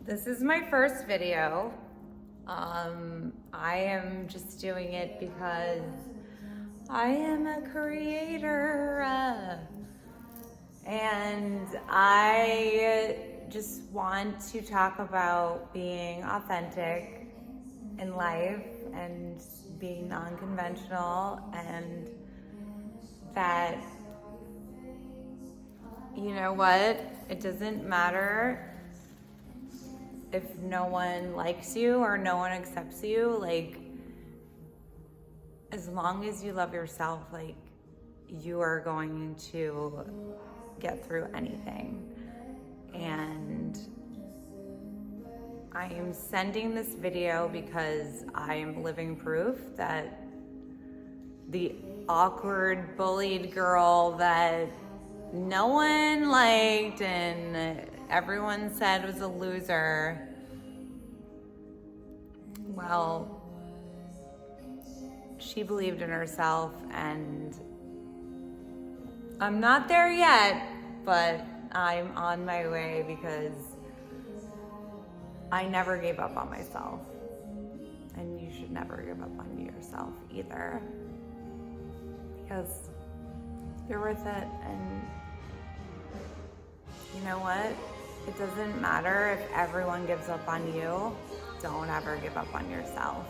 This is my first video. I am just doing it because I am a creator and I just want to talk about being authentic in life and being non-conventional, and that, you know what, it doesn't matter if no one likes you or no one accepts you. Like, as long as you love yourself, like, you are going to get through anything. And I am sending this video because I am living proof that the awkward, bullied girl that no one liked and everyone said was a loser, well, she believed in herself, and I'm not there yet, but I'm on my way because I never gave up on myself, and you should never give up on yourself either, because you're worth it. And you know what? It doesn't matter if everyone gives up on you. Don't ever give up on yourself.